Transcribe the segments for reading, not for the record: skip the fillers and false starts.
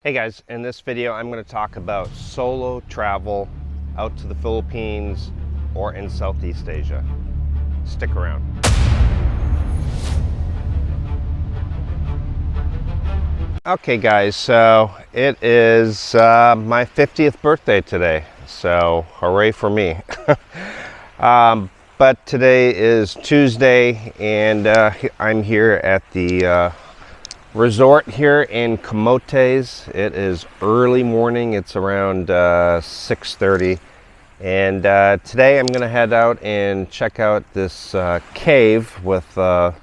Hey guys, in this video I'm going to talk about solo travel out to the Philippines or in Southeast Asia. Stick around. Okay guys, so it is my 50th birthday today, so hooray for me. But today is Tuesday and I'm here at the resort here in Camotes. It is early morning. It's around 6:30, and today I'm going to head out and check out this cave with a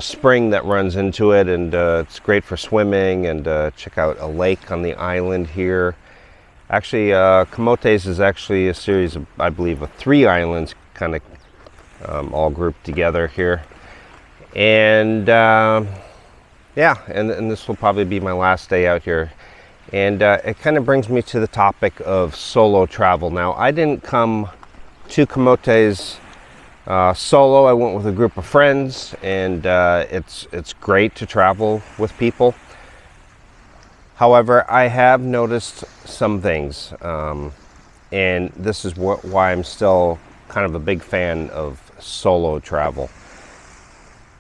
spring that runs into it, and it's great for swimming, and check out a lake on the island here. Actually, Camotes is actually a series of, I believe, of 3 islands kind of all grouped together here. And yeah, and this will probably be my last day out here. And it kind of brings me to the topic of solo travel. Now, I didn't come to Camotes solo. I went with a group of friends, and it's great to travel with people. However, I have noticed some things, and this is why I'm still kind of a big fan of solo travel.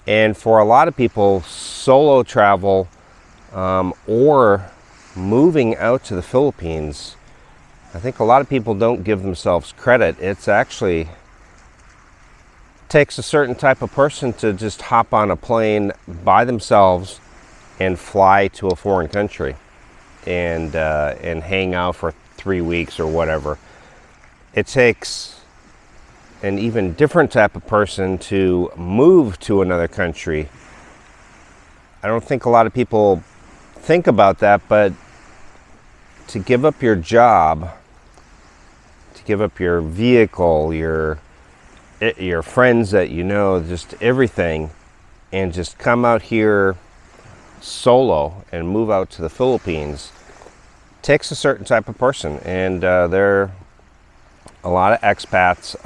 And for a lot of people, solo travel or moving out to the Philippines, I think a lot of people don't give themselves credit. It's actually takes a certain type of person to just hop on a plane by themselves and fly to a foreign country and hang out for 3 weeks or whatever. It takes an even different type of person to move to another country. I don't think a lot of people think about that, but to give up your job, to give up your vehicle, your friends that you know, just everything, and just come out here solo and move out to the Philippines takes a certain type of person, and they're a lot of expats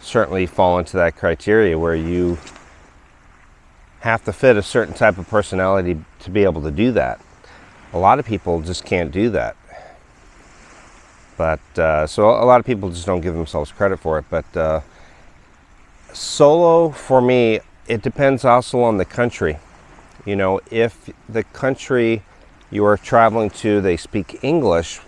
certainly fall into that criteria where you have to fit a certain type of personality to be able to do that. A lot of people just can't do that. But so a lot of people just don't give themselves credit for it. But solo, for me, it depends also on the country. You know, if the country you are traveling to, they speak English,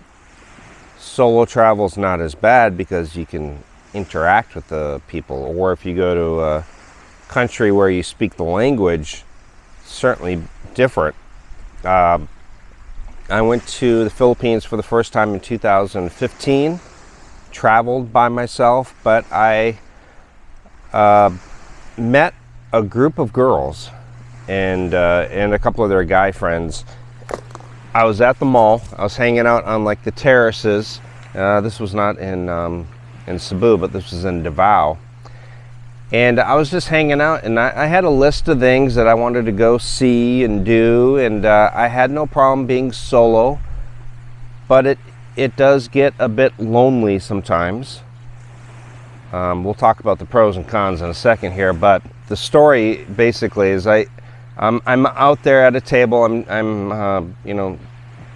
solo travel is not as bad because you can interact with the people. Or if you go to a country where you speak the language, certainly different. I went to the Philippines for the first time in 2015, traveled by myself, but I met a group of girls and a couple of their guy friends. I was at the mall. I was hanging out on like the terraces. This was not in Cebu, but this was in Davao. And I was just hanging out, and I had a list of things that I wanted to go see and do, and I had no problem being solo, but it does get a bit lonely sometimes. We'll talk about the pros and cons in a second here, but the story basically is I'm out there at a table. I'm you know,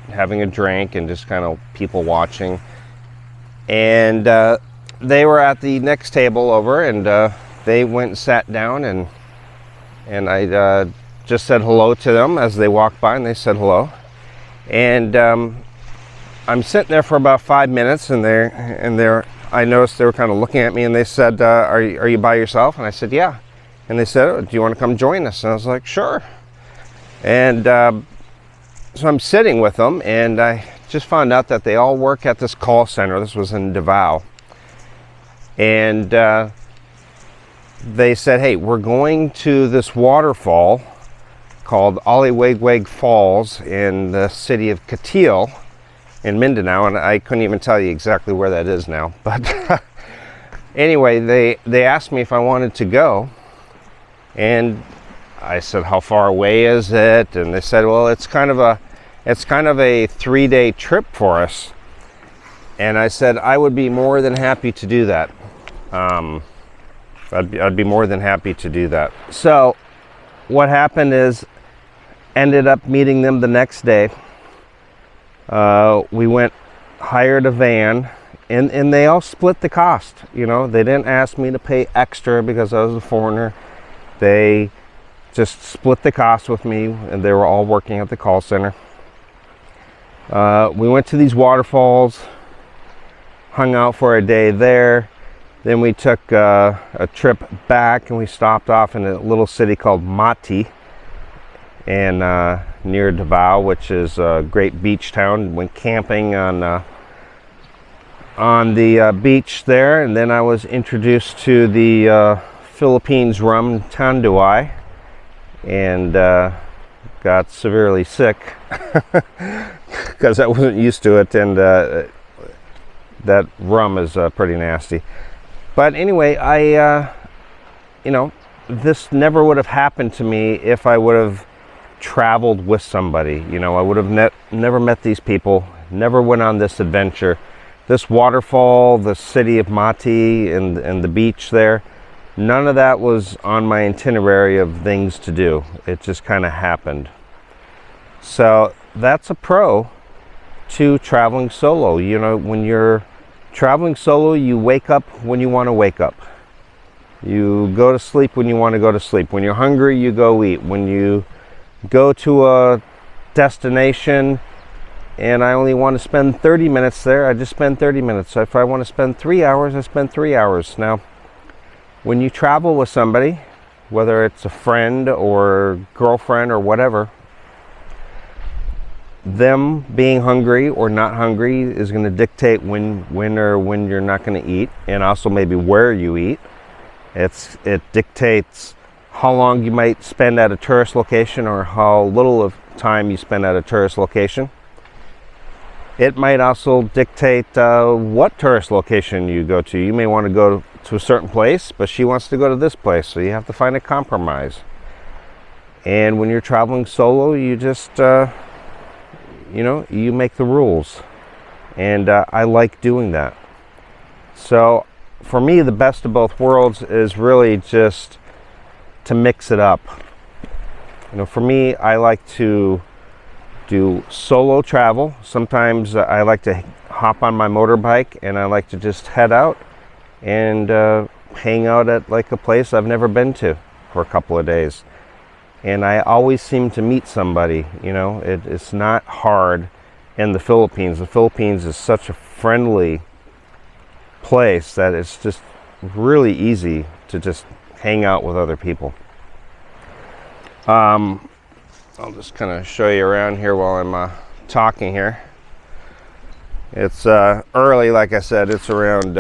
having a drink and just kind of people watching, and they were at the next table over, and they went and sat down, and I just said hello to them as they walked by, and they said hello, and I'm sitting there for about 5 minutes, and I noticed they were kind of looking at me, and they said, "Are you by yourself?" And I said, "Yeah." And they said, "Oh, do you want to come join us?" And I was like, "Sure." And so I'm sitting with them, and I just found out that they all work at this call center. This was in Davao. And they said, "Hey, we're going to this waterfall called Aliwagwag Falls in the city of Catil in Mindanao." And I couldn't even tell you exactly where that is now. But anyway, they asked me if I wanted to go. And I said, "How far away is it?" And they said, "Well, it's kind of a 3-day trip for us." And I said, "I would be more than happy to do that. I'd be more than happy to do that." So what happened is ended up meeting them the next day. We went, hired a van, and they all split the cost. You know, they didn't ask me to pay extra because I was a foreigner. They just split the cost with me, and they were all working at the call center. We went to these waterfalls, hung out for a day there. Then we took a trip back, and we stopped off in a little city called Mati, and near Davao, which is a great beach town. Went camping on the beach there, and then I was introduced to the Philippines rum tanduay, and got severely sick because I wasn't used to it, and that rum is pretty nasty. But anyway, you know, this never would have happened to me if I would have traveled with somebody. You know, I would have never met these people, never went on this adventure. This waterfall, the city of Mati, and the beach there, none of that was on my itinerary of things to do. It just kind of happened. So that's a pro to traveling solo. You know, when you're traveling solo, you wake up when you want to wake up. You go to sleep when you want to go to sleep. When you're hungry, you go eat. When you go to a destination and I only want to spend 30 minutes there, I just spend 30 minutes. So if I want to spend 3 hours, I spend 3 hours. Now, when you travel with somebody, whether it's a friend or girlfriend or whatever, them being hungry or not hungry is going to dictate when you're not going to eat, and also maybe where you eat. It dictates how long you might spend at a tourist location or how little of time you spend at a tourist location. It might also dictate what tourist location you go to. You may want to go to a certain place, but she wants to go to this place, so you have to find a compromise. And when you're traveling solo, you just you know, you make the rules, and I like doing that. So for me, the best of both worlds is really just to mix it up. You know, for me, I like to do solo travel. Sometimes I like to hop on my motorbike and I like to just head out and hang out at like a place I've never been to for a couple of days. And I always seem to meet somebody. You know, it's not hard in the Philippines. The Philippines is such a friendly place that it's just really easy to just hang out with other people. I'll just kind of show you around here while I'm talking here. It's early, like I said. It's around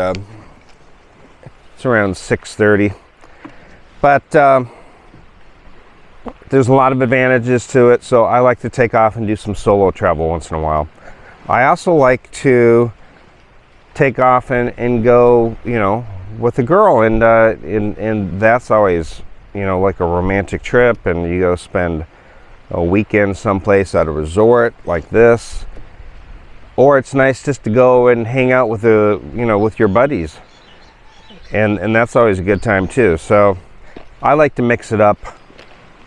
6:30, but there's a lot of advantages to it, so I like to take off and do some solo travel once in a while. I also like to take off and go, you know, with a girl, and that's always, you know, like a romantic trip, and you go spend a weekend someplace at a resort like this, or it's nice just to go and hang out with with your buddies, and that's always a good time too. So I like to mix it up.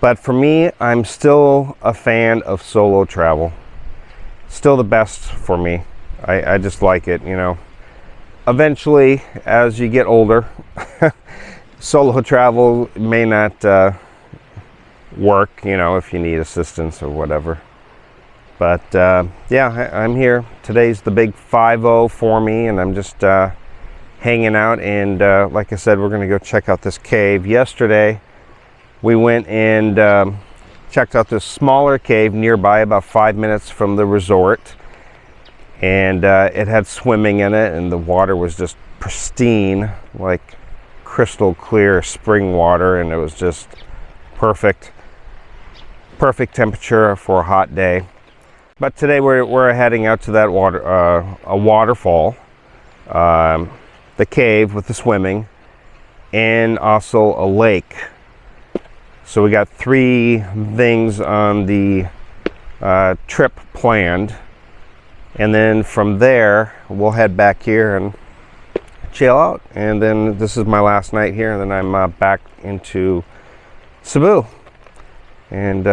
But for me, I'm still a fan of solo travel. Still the best for me. I just like it, you know. Eventually, as you get older, solo travel may not work, you know, if you need assistance or whatever. But yeah, I'm here. Today's the big 5-0 for me, and I'm just hanging out. And like I said, we're going to go check out this cave. Yesterday, we went and checked out this smaller cave nearby, about 5 minutes from the resort. And it had swimming in it, and the water was just pristine, like crystal clear spring water, and it was just perfect temperature for a hot day. But today we're heading out to that water, a waterfall, the cave with the swimming, and also a lake. So we got 3 things on the trip planned, and then from there we'll head back here and chill out. And then this is my last night here, and then I'm back into Cebu. And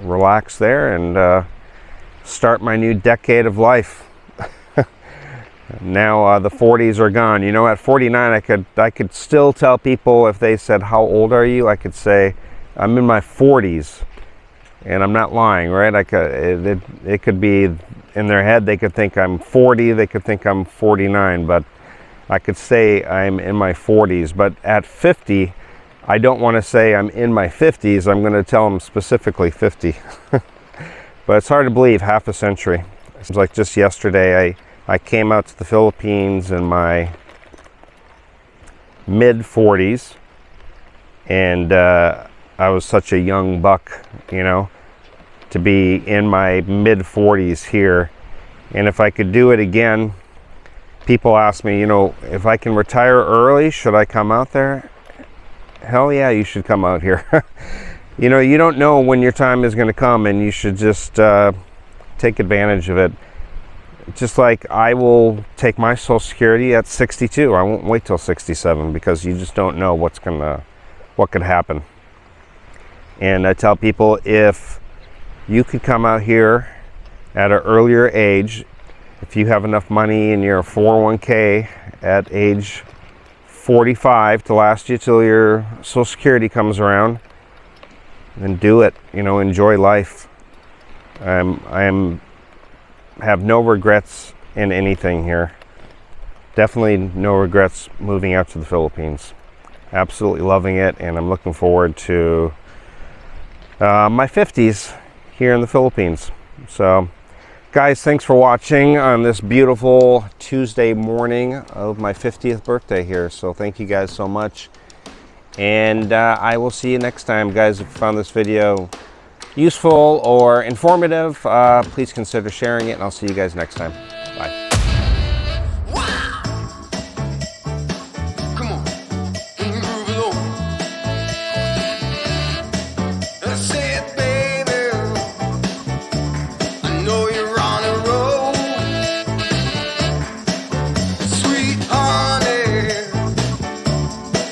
relax there and start my new decade of life. Now the 40s are gone. You know, at 49, I could still tell people, if they said, "How old are you?" I could say, "I'm in my 40s," and I'm not lying, right? It could be in their head. They could think I'm 40. They could think I'm 49, but I could say I'm in my 40s. But at 50, I don't want to say I'm in my 50s. I'm going to tell them specifically 50. But it's hard to believe, half a century. It seems like just yesterday I came out to the Philippines in my mid-40s, and I was such a young buck, you know, to be in my mid-40s here. And if I could do it again, people ask me, you know, if I can retire early, should I come out there? Hell yeah, you should come out here. You know, you don't know when your time is going to come, and you should just take advantage of it. Just like I will take my Social Security at 62. I won't wait till 67, because you just don't know what could happen. And I tell people, if you could come out here at an earlier age, if you have enough money in your 401k at age 45 to last you till your Social Security comes around, then do it. You know, enjoy life. Have no regrets in anything here. Definitely no regrets moving out to the Philippines. Absolutely loving it, and I'm looking forward to my 50s here in the Philippines. So guys, thanks for watching on this beautiful Tuesday morning of my 50th birthday here. So thank you guys so much, and I will see you next time. Guys, if you found this video useful or informative, please consider sharing it, and I'll see you guys next time. Bye.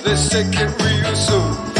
Let's take it real soon.